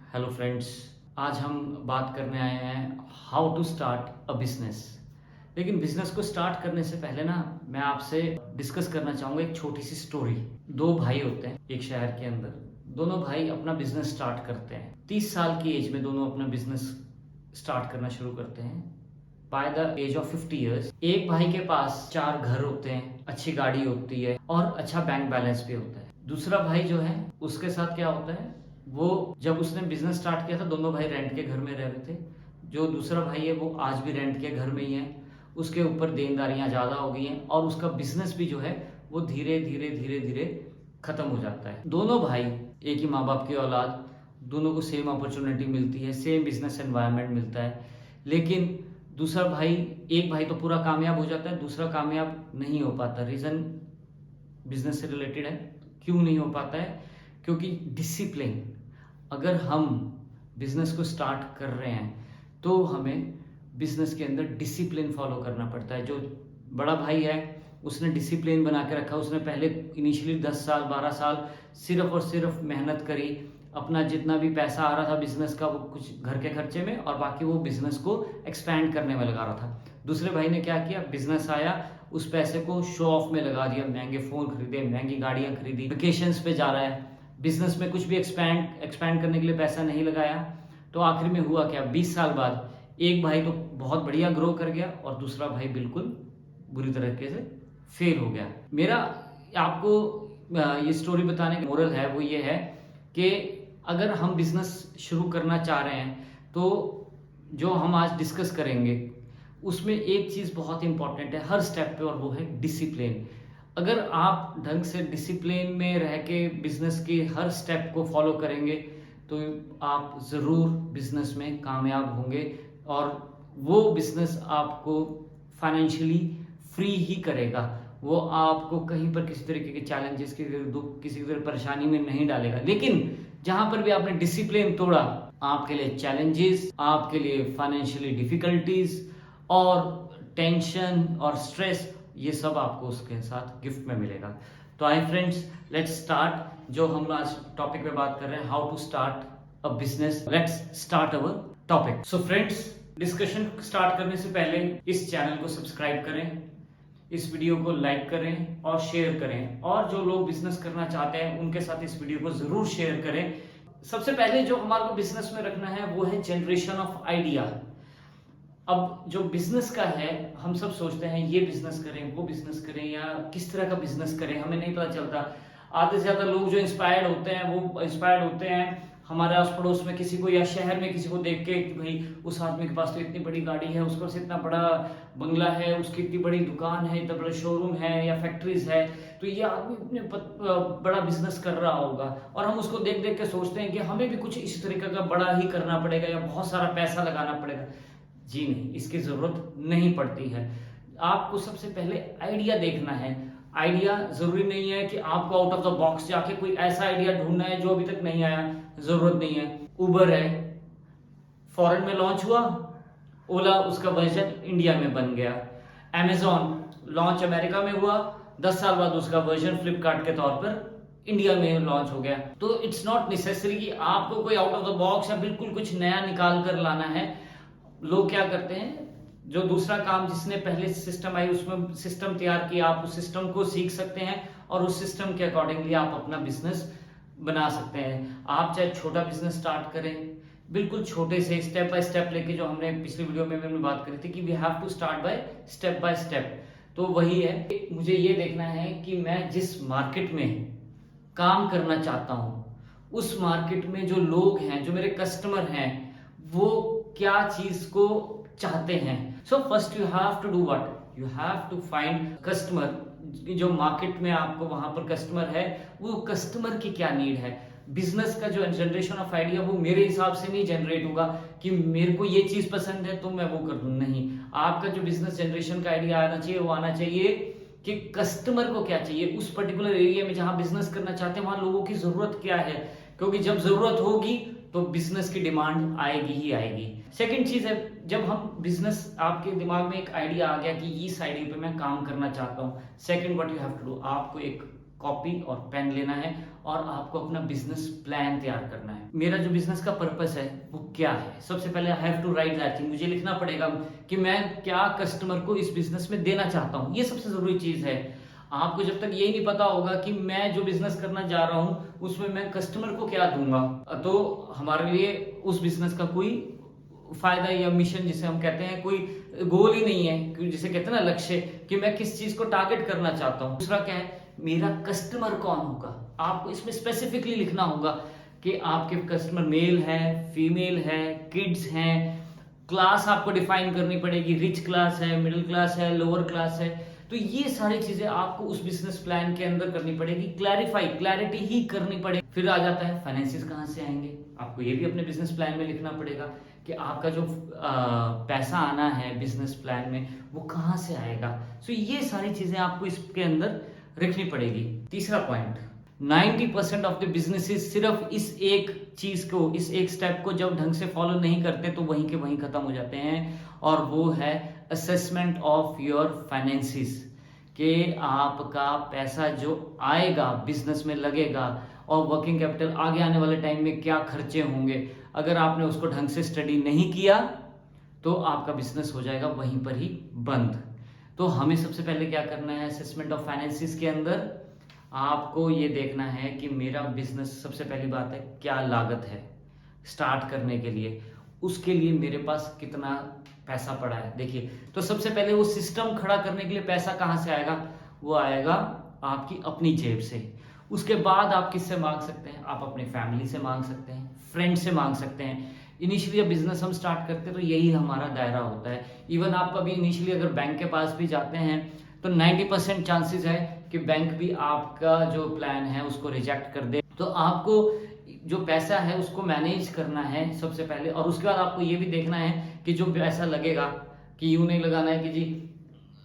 Hello friends. आज हम बात करने आए हैं how to start a business. लेकिन बिजनेस को स्टार्ट करने से पहले ना मैं आपसे डिस्कस करना चाहूँगा एक छोटी सी स्टोरी। दो भाई होते हैं एक शहर के अंदर। दोनों भाई अपना बिजनेस स्टार्ट करते हैं। 30 साल की एज में दोनों अपना बिजनेस स्टार्ट करना शुरू करते हैं। By the age of 50 years एक भाई के पास 4 घर होते हैं, अच्छी गाड़ी होती है और अच्छा बैंक बैलेंस भी होता है। दूसरा भाई जो है उसके साथ क्या होता है, वो जब उसने बिजनेस स्टार्ट किया था दोनों भाई रेंट के घर में रह रहे थे। जो दूसरा भाई है वो आज भी रेंट के घर में ही है। उसके ऊपर देनदारियां ज़्यादा हो गई हैं और उसका बिजनेस भी जो है वो धीरे धीरे धीरे धीरे खत्म हो जाता है। दोनों भाई एक ही माँ बाप की औलाद, दोनों को सेम अपॉर्चुनिटी मिलती है, सेम बिजनेस एनवायरनमेंट मिलता है। लेकिन दूसरा भाई, एक भाई तो पूरा कामयाब हो जाता है, दूसरा कामयाब नहीं हो पाता। रीज़न बिजनेस से रिलेटेड है। क्यों नहीं हो पाता है? क्योंकि डिसिप्लिन। अगर हम बिजनेस को स्टार्ट कर रहे हैं तो हमें बिजनेस के अंदर डिसिप्लिन फॉलो करना पड़ता है। जो बड़ा भाई है उसने डिसिप्लिन बना के रखा। उसने पहले इनिशियली 10 साल 12 साल सिर्फ और सिर्फ मेहनत करी। अपना जितना भी पैसा आ रहा था बिजनेस का वो कुछ घर के खर्चे में और बाकी वो बिजनेस को एक्सपैंड करने में लगा रहा था। दूसरे भाई ने क्या किया, बिजनेस आया उस पैसे को शो ऑफ में लगा दिया। महंगे फोन खरीदे, महंगी गाड़ियां खरीदी, वेकेशंस पे जा रहा है। बिजनेस में कुछ भी एक्सपैंड करने के लिए पैसा नहीं लगाया। तो आखिर में हुआ क्या, 20 साल बाद एक भाई तो बहुत बढ़िया ग्रो कर गया और दूसरा भाई बिल्कुल बुरी तरीके से फेल हो गया। मेरा आपको ये स्टोरी बताने का मोरल है वो ये है कि अगर हम बिजनेस शुरू करना चाह रहे हैं तो जो हम आज डिस्कस करेंगे उसमें एक चीज़ बहुत इंपॉर्टेंट है हर स्टेप पे, और वो है डिसिप्लिन। अगर आप ढंग से डिसिप्लिन में रह के बिजनेस के हर स्टेप को फॉलो करेंगे तो आप ज़रूर बिजनेस में कामयाब होंगे और वो बिजनेस आपको फाइनेंशियली फ्री ही करेगा। वो आपको कहीं पर किसी तरीके के चैलेंजेस, किसी तरह परेशानी में नहीं डालेगा। लेकिन जहां पर भी आपने डिसिप्लिन तोड़ा, आपके लिए चैलेंजेस, आपके लिए फाइनेंशियली डिफिकल्टीज और टेंशन और स्ट्रेस, ये सब आपको उसके साथ गिफ्ट में मिलेगा। तो आई फ्रेंड्स, लेट्स स्टार्ट। जो हम आज टॉपिक पे बात कर रहे हैं, how to start a business. Let's start our topic. So friends, discussion start करने से पहले इस चैनल को सब्सक्राइब करें, इस वीडियो को लाइक करें और शेयर करें, और जो लोग बिजनेस करना चाहते हैं उनके साथ इस वीडियो को जरूर शेयर करें। सबसे पहले जो हमारे को बिजनेस में रखना है वो है जनरेशन ऑफ आइडिया। अब जो बिजनेस का है, हम सब सोचते हैं ये बिजनेस करें, वो बिजनेस करें, या किस तरह का बिजनेस करें, हमें नहीं पता चलता। आधे से ज्यादा लोग जो इंस्पायर्ड होते हैं वो इंस्पायर्ड होते हैं हमारे आस पड़ोस में किसी को या शहर में किसी को देख के, भाई उस आदमी के पास तो इतनी बड़ी गाड़ी है, उसके पास इतना बड़ा बंगला है, उसकी इतनी बड़ी दुकान है, इतना बड़ा शोरूम है या फैक्ट्रीज है, तो ये आदमी इतने बड़ा बिजनेस कर रहा होगा। और हम उसको देख देख के सोचते हैं कि हमें भी कुछ इस तरीके का बड़ा ही करना पड़ेगा या बहुत सारा पैसा लगाना पड़ेगा। जी नहीं, इसकी जरूरत नहीं पड़ती है। आपको सबसे पहले आइडिया देखना है। आइडिया जरूरी नहीं है कि आपको आउट ऑफ द बॉक्स जाके कोई ऐसा आइडिया ढूंढना है जो अभी तक नहीं आया, जरूरत नहीं है। उबर है, फॉरेन में लॉन्च हुआ, ओला उसका वर्जन इंडिया में बन गया। अमेजॉन लॉन्च अमेरिका में हुआ, 10 साल बाद उसका वर्जन फ्लिपकार्ट के तौर पर इंडिया में लॉन्च हो गया। तो इट्स नॉट नेसेसरी कि आपको कोई आउट ऑफ द बॉक्स या बिल्कुल कुछ नया निकाल कर लाना है। लोग क्या करते हैं, जो दूसरा काम जिसने पहले सिस्टम आई उसमें सिस्टम तैयार किया, आप उस सिस्टम को सीख सकते हैं और उस सिस्टम के अकॉर्डिंगली आप अपना बिजनेस बना सकते हैं। आप चाहे छोटा बिजनेस स्टार्ट करें, बिल्कुल छोटे से स्टेप बाय स्टेप लेके, जो हमने पिछली वीडियो में मैंने बात करी थी कि we have to start by step. तो वही है, मुझे ये देखना है कि मैं जिस मार्केट में काम करना चाहता हूं उस मार्केट में जो लोग हैं, जो मेरे कस्टमर हैं, वो क्या चीज को चाहते हैं। So first you have to do what, you have to find customer. जो मार्केट में आपको वहां पर कस्टमर है, वो कस्टमर की क्या नीड है। बिजनेस का जो जनरेशन ऑफ आइडिया वो मेरे हिसाब से नहीं जनरेट होगा कि मेरे को ये चीज पसंद है तो मैं वो कर दूं। नहीं, आपका जो बिजनेस जनरेशन का आइडिया आना चाहिए वो आना चाहिए कि कस्टमर को क्या चाहिए, उस पर्टिकुलर एरिया में जहां बिजनेस करना चाहते हैं वहां लोगों की जरूरत क्या है। क्योंकि जब जरूरत होगी तो बिजनेस की डिमांड आएगी ही आएगी। सेकंड चीज है, जब हम बिजनेस, आपके दिमाग में एक आइडिया आ गया कि इस आइडिया पे मैं काम करना चाहता हूँ, second what you have to do, आपको एक कॉपी और पेन लेना है और आपको अपना बिजनेस प्लान तैयार करना है। मेरा जो बिजनेस का पर्पस है वो क्या है, सबसे पहले I have to write that thing. मुझे लिखना पड़ेगा कि मैं क्या कस्टमर को इस बिजनेस में देना चाहता हूँ, ये सबसे जरूरी चीज है। आपको जब तक यही नहीं पता होगा कि मैं जो बिजनेस करना जा रहा हूँ उसमें मैं कस्टमर को क्या दूंगा, तो हमारे लिए उस बिजनेस का कोई फायदा या मिशन जिसे हम कहते हैं, कोई गोल ही नहीं है, जिसे कहते हैं ना लक्ष्य, कि मैं किस चीज को टारगेट करना चाहता हूँ। दूसरा क्या है, मेरा कस्टमर कौन होगा। आपको इसमें स्पेसिफिकली लिखना होगा कि आपके कस्टमर मेल है, फीमेल है, किड्स हैं, क्लास आपको डिफाइन करनी पड़ेगी, रिच क्लास है, मिडिल क्लास है, लोअर क्लास है। तो ये सारी चीजें आपको उस बिजनेस प्लान के अंदर करनी पड़ेगी, क्लैरिटी ही करनी पड़ेगी। फिर आ जाता है फाइनेंसिस कहाँ से आएंगे, आपको ये भी अपने बिजनेस प्लान में लिखना पड़ेगा कि आपका जो पैसा आना है बिजनेस प्लान में वो कहाँ से आएगा। सो ये सारी चीजें आपको इसके अंदर रखनी पड़ेगी। तीसरा पॉइंट, 90% ऑफ द बिजनेसेस सिर्फ इस एक चीज को, इस एक स्टेप को जब ढंग से फॉलो नहीं करते तो वहीं के वहीं खत्म हो जाते हैं, और वो है असेसमेंट ऑफ योर फाइनेंसिस, कि आपका पैसा जो आएगा बिजनेस में लगेगा और वर्किंग कैपिटल आगे आने वाले टाइम में क्या खर्चे होंगे, अगर आपने उसको ढंग से स्टडी नहीं किया तो आपका बिजनेस हो जाएगा वहीं पर ही बंद। तो हमें सबसे पहले क्या करना है, असेसमेंट ऑफ फाइनेंसिस के अंदर आपको ये देखना है कि मेरा बिजनेस, सबसे पहली बात है क्या लागत है स्टार्ट करने के लिए, उसके लिए मेरे पास कितना पैसा पड़ा है। देखिए, तो सबसे पहले वो सिस्टम खड़ा करने के लिए पैसा कहाँ से आएगा, वो आएगा आपकी अपनी जेब से। उसके बाद आप किससे मांग सकते हैं, आप अपनी फैमिली से मांग सकते हैं, फ्रेंड से मांग सकते हैं। इनिशियली जब बिजनेस हम स्टार्ट करते हैं तो यही हमारा दायरा होता है। इवन आप अभी इनिशियली अगर बैंक के पास भी जाते हैं तो 90% चांसेस है कि बैंक भी आपका जो प्लान है उसको रिजेक्ट कर दे। तो आपको जो पैसा है उसको मैनेज करना है सबसे पहले, और उसके बाद आपको ये भी देखना है कि जो पैसा लगेगा, कि यूं नहीं लगाना है कि जी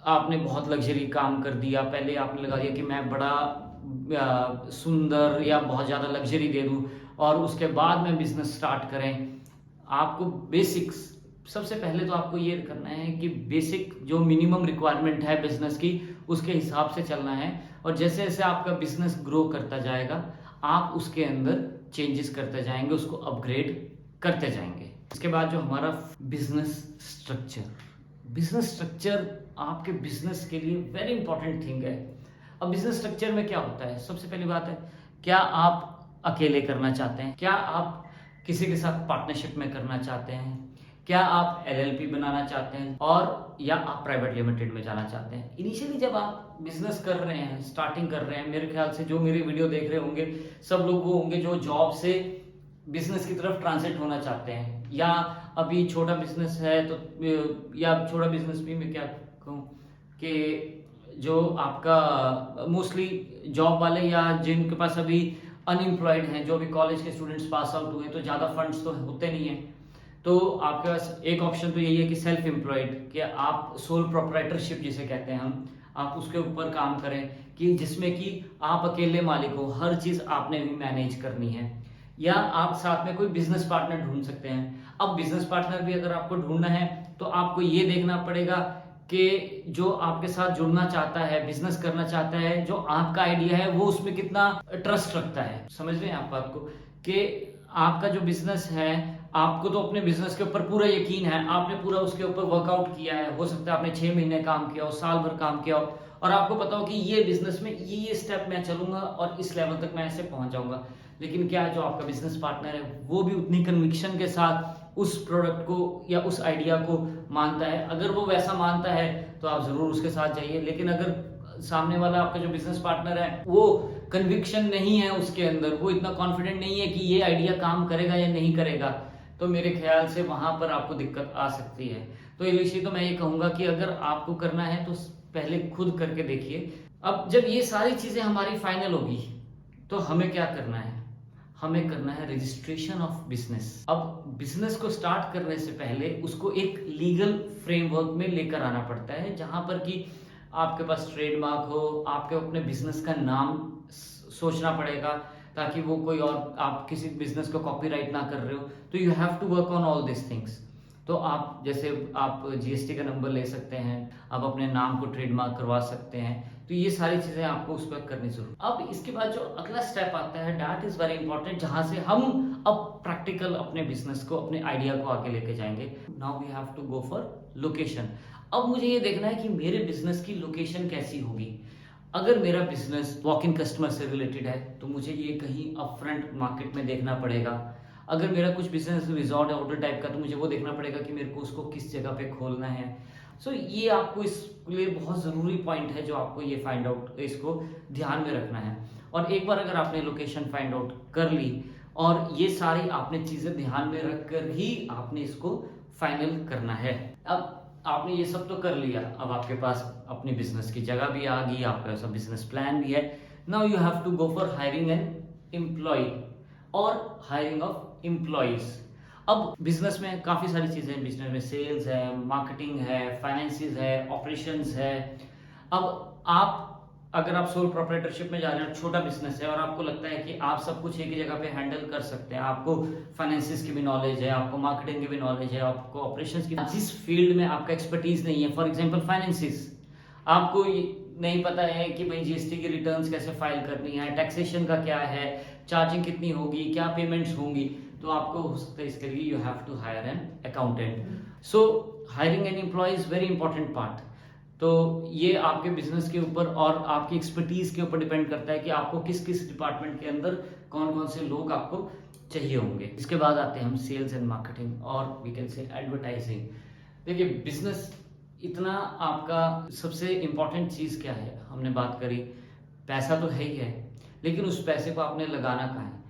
आपने बहुत लग्जरी काम कर दिया, पहले आपने लगा दिया कि मैं बड़ा सुंदर या बहुत ज़्यादा लग्जरी दे दूं और उसके बाद में बिजनेस स्टार्ट करें। आपको बेसिक्स, सबसे पहले तो आपको ये करना है कि बेसिक जो मिनिमम रिक्वायरमेंट है बिजनेस की उसके हिसाब से चलना है, और जैसे जैसे आपका बिजनेस ग्रो करता जाएगा आप उसके अंदर चेंजेस करते जाएंगे, उसको अपग्रेड करते जाएंगे। इसके बाद जो हमारा बिजनेस स्ट्रक्चर आपके बिजनेस के लिए वेरी इंपॉर्टेंट थिंग है। अब बिजनेस स्ट्रक्चर में क्या होता है, सबसे पहली बात है, क्या आप अकेले करना चाहते हैं, क्या आप किसी के साथ पार्टनरशिप में करना चाहते हैं, क्या आप LLP बनाना चाहते हैं, और या आप प्राइवेट लिमिटेड में जाना चाहते हैं। इनिशियली जब आप बिजनेस कर रहे हैं, स्टार्टिंग कर रहे हैं, मेरे ख्याल से जो मेरी वीडियो देख रहे होंगे सब लोग वो होंगे जो जॉब से बिजनेस की तरफ ट्रांसिट होना चाहते हैं, या अभी छोटा बिजनेस है तो, या छोटा बिजनेस भी मैं क्या कहूँ कि जो आपका मोस्टली जॉब वाले या जिनके पास अभी अनएम्प्लॉयड हैं, जो भी कॉलेज के स्टूडेंट्स पास आउट हुए, तो ज़्यादा फंड्स तो होते नहीं हैं, तो आपके पास एक ऑप्शन तो यही है कि सेल्फ एम्प्लॉयड, कि आप सोल प्रोप्राइटरशिप जिसे कहते हैं हम, आप उसके ऊपर काम करें, कि जिसमें कि आप अकेले मालिक हो, हर चीज़ आपने भी मैनेज करनी है, या आप साथ में कोई बिजनेस पार्टनर ढूंढ सकते हैं। अब बिजनेस पार्टनर भी अगर आपको ढूंढना है तो आपको ये देखना पड़ेगा कि जो आपके साथ जुड़ना चाहता है, बिजनेस करना चाहता है, जो आपका आइडिया है वो उसमें कितना ट्रस्ट रखता है। समझ रहे हैं आप बात को, कि आपका जो बिजनेस है, आपको तो अपने बिजनेस के ऊपर पूरा यकीन है, आपने पूरा उसके ऊपर वर्कआउट किया है, हो सकता है आपने 6 महीने काम किया हो, साल भर काम किया हो, और आपको पता हो कि ये बिजनेस में ये स्टेप मैं चलूंगा और इस लेवल तक मैं ऐसे पहुंच जाऊंगा। लेकिन क्या जो आपका बिजनेस पार्टनर है वो भी उतनी कन्विक्शन के साथ उस प्रोडक्ट को या उस आइडिया को मानता है। अगर वो वैसा मानता है तो आप जरूर उसके साथ जाइए, लेकिन अगर सामने वाला आपका जो बिजनेस पार्टनर है वो कन्विक्शन नहीं है उसके अंदर, वो इतना कॉन्फिडेंट नहीं है कि ये आइडिया काम करेगा या नहीं करेगा, तो मेरे ख्याल से वहां पर आपको दिक्कत आ सकती है। तो इसीलिए तो मैं ये कहूंगा कि अगर आपको करना है तो पहले खुद करके देखिए। अब जब ये सारी चीजें हमारी फाइनल होगी तो हमें क्या करना है, हमें करना है रजिस्ट्रेशन ऑफ बिजनेस। अब बिजनेस को स्टार्ट करने से पहले उसको एक लीगल फ्रेमवर्क में लेकर आना पड़ता है, जहां पर कि आपके पास ट्रेडमार्क हो, आपके अपने बिजनेस का नाम सोचना पड़ेगा ताकि वो कोई और, आप किसी बिजनेस को कॉपीराइट ना कर रहे हो, तो you have to work on all this things. तो आप जैसे आप GST का नंबर ले सकते हैं, आप अपने नाम को ट्रेडमार्क करवा सकते हैं, तो ये सारी चीजें आपको उस पर करनी जरूर। अब इसके बाद जो अगला स्टेप आता है दैट इज वेरी इंपॉर्टेंट, जहां से हम अब प्रैक्टिकल अपने बिजनेस को, अपने आइडिया को आगे लेके जाएंगे। Now we have to go for location. अब मुझे ये देखना है कि मेरे बिजनेस की लोकेशन कैसी होगी। अगर मेरा बिजनेस वॉक इन कस्टमर से रिलेटेड है तो मुझे ये कहीं अपफ्रंट मार्केट में देखना पड़ेगा। अगर मेरा कुछ बिजनेस रिजॉर्ट है होटल टाइप का तो मुझे वो देखना पड़ेगा कि मेरे को उसको किस जगह पे खोलना है। ये आपको इसके लिए बहुत ज़रूरी पॉइंट है जो आपको ये फाइंड आउट, इसको ध्यान में रखना है। और एक बार अगर आपने लोकेशन फाइंड आउट कर ली और ये सारी आपने चीज़ें ध्यान में रख कर ही आपने इसको फाइनल करना है। अब आपने ये सब तो कर लिया, अब आपके पास अपनी बिजनेस की जगह भी आ गई, आपके पास बिजनेस प्लान भी है। Now you have to go for hiring an employ और हायरिंग ऑफ एम्प्लॉयज। अब बिजनेस में काफी सारी चीजें हैं, बिजनेस में सेल्स है, मार्केटिंग है, फाइनेंसिस है, ऑपरेशंस है। अब आप अगर आप सोल प्रोप्राइटरशिप में जा रहे हैं, छोटा बिजनेस है और आपको लगता है कि आप सब कुछ एक ही जगह पे हैंडल कर सकते हैं, आपको फाइनेंसिस की भी नॉलेज है, आपको मार्केटिंग की भी नॉलेज है, आपको ऑपरेशंस की, जिस फील्ड में आपका एक्सपर्टीज नहीं है, फॉर एग्जांपल फाइनेंसिस, आपको नहीं पता है कि भाई जीएसटी की रिटर्न्स कैसे फाइल करनी है, टैक्सेशन का क्या है, चार्जिंग कितनी होगी, क्या पेमेंट्स होंगी, तो आपको हो सकता है इसके लिए you have to hire an accountant. So hiring an employ is very important part. तो ये आपके बिजनेस के ऊपर और आपकी एक्सपर्टीज के ऊपर डिपेंड करता है कि आपको किस किस डिपार्टमेंट के अंदर कौन कौन से लोग आपको चाहिए होंगे। इसके बाद आते हैं हम सेल्स एंड मार्केटिंग और वी कैन से एडवर्टाइजिंग। देखिए बिजनेस इतना आपका सबसे इंपॉर्टेंट चीज क्या है, हमने बात करी पैसा तो है ही है, लेकिन उस पैसे को आपने लगाना कहाँ है।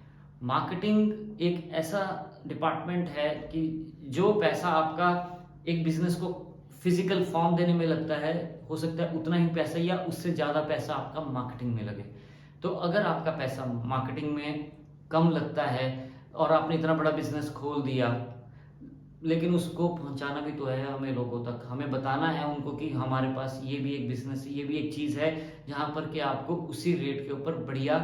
मार्केटिंग एक ऐसा डिपार्टमेंट है कि जो पैसा आपका एक बिजनेस को फिजिकल फॉर्म देने में लगता है, हो सकता है उतना ही पैसा या उससे ज्यादा पैसा आपका मार्केटिंग में लगे। तो अगर आपका पैसा मार्केटिंग में कम लगता है और आपने इतना बड़ा बिजनेस खोल दिया, लेकिन उसको पहुंचाना भी तो है हमें लोगों तक, हमें बताना है उनको कि हमारे पास ये भी एक बिजनेस, ये भी एक चीज है जहां पर कि आपको उसी रेट के ऊपर बढ़िया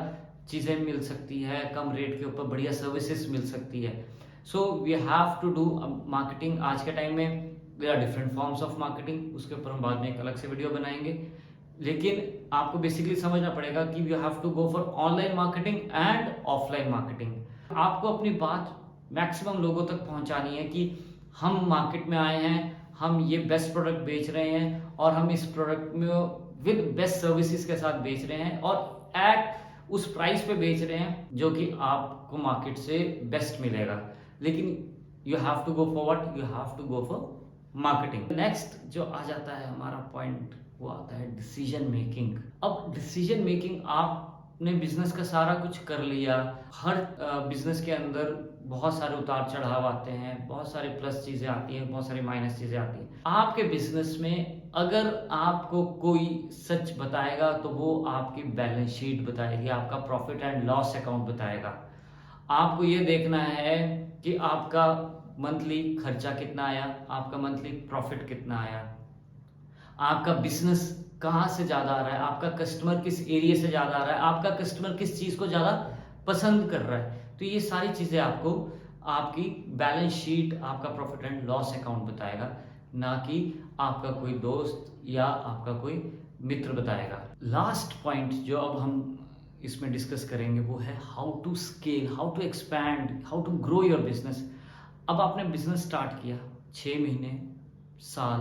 चीजें मिल सकती है, कम रेट के ऊपर बढ़िया सर्विसेज मिल सकती है। So we have to do marketing. आज के टाइम में there are different forms of marketing, उसके ऊपर हम बाद में एक अलग से वीडियो बनाएंगे। लेकिन आपको बेसिकली समझना पड़ेगा कि you have to go for online marketing and offline marketing. आपको अपनी बात मैक्सिमम लोगों तक पहुंचानी है कि हम मार्केट में आए हैं, हम ये बेस्ट प्रोडक्ट बेच रहे हैं और हम इस प्रोडक्ट में विद बेस्ट सर्विसेज के साथ बेच रहे हैं और एट उस प्राइस पे बेच रहे हैं जो कि आपको मार्केट से बेस्ट मिलेगा। लेकिन you have to go for what, you have to go for marketing. Next जो आ जाता है हमारा पॉइंट, वो आता है डिसीजन मेकिंग। अब डिसीजन मेकिंग, आपने बिजनेस का सारा कुछ कर लिया, हर बिजनेस के अंदर बहुत सारे उतार चढ़ाव आते हैं, बहुत सारे प्लस चीजें आती हैं, बहुत सारी माइनस चीजें आती हैं। आपके बिजनेस में अगर आपको कोई सच बताएगा तो वो आपकी बैलेंस शीट बताएगी, आपका प्रॉफिट एंड लॉस अकाउंट बताएगा। आपको ये देखना है कि आपका मंथली खर्चा कितना आया, आपका मंथली प्रॉफिट कितना आया, आपका बिजनेस कहाँ से ज्यादा आ रहा है, आपका कस्टमर किस एरिया से ज्यादा आ रहा है, आपका कस्टमर किस चीज को ज्यादा पसंद कर रहा है। तो ये सारी चीजें आपको आपकी बैलेंस शीट, आपका प्रॉफिट एंड लॉस अकाउंट बताएगा, ना कि आपका कोई दोस्त या आपका कोई मित्र बताएगा। लास्ट पॉइंट जो अब हम इसमें डिस्कस करेंगे वो है how to scale, how to expand, how to grow your business. अब आपने बिजनेस स्टार्ट किया, 6 महीने, साल,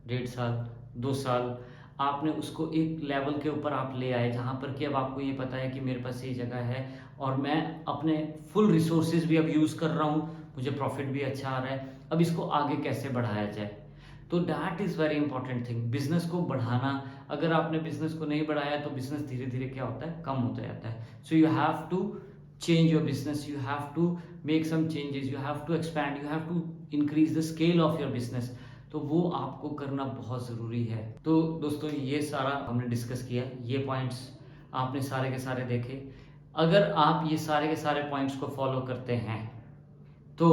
1.5 साल, 2 साल, आपने उसको एक लेवल के ऊपर आप ले आए जहां पर कि अब आपको ये पता है कि मेरे पास ये जगह है और मैं अपने फुल रिसोर्सेज भी अब यूज कर रहा हूं, मुझे प्रॉफिट भी अच्छा आ रहा है, अब इसको आगे कैसे बढ़ाया जाए। तो that is very important thing, business को बढ़ाना। अगर आपने बिजनेस को नहीं बढ़ाया तो बिजनेस धीरे धीरे क्या होता है, कम होता जाता है। So you have to change your business, you have to make some changes, you have to expand, you have to increase the scale of your business। तो वो आपको करना बहुत ज़रूरी है। तो दोस्तों ये सारा हमने डिस्कस किया, ये पॉइंट्स आपने सारे के सारे देखे। अगर आप ये सारे के सारे पॉइंट्स को फॉलो करते हैं तो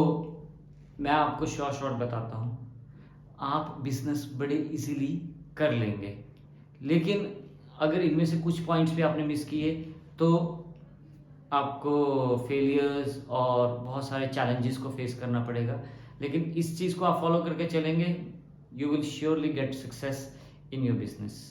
मैं आपको शॉर्ट बताता हूँ, आप बिजनेस बड़े इजीली कर लेंगे। लेकिन अगर इनमें से कुछ पॉइंट्स भी आपने मिस किए तो आपको फेलियर्स और बहुत सारे चैलेंजेस को फेस करना पड़ेगा। लेकिन इस चीज़ को आप फॉलो करके चलेंगे, you will surely get success in your business.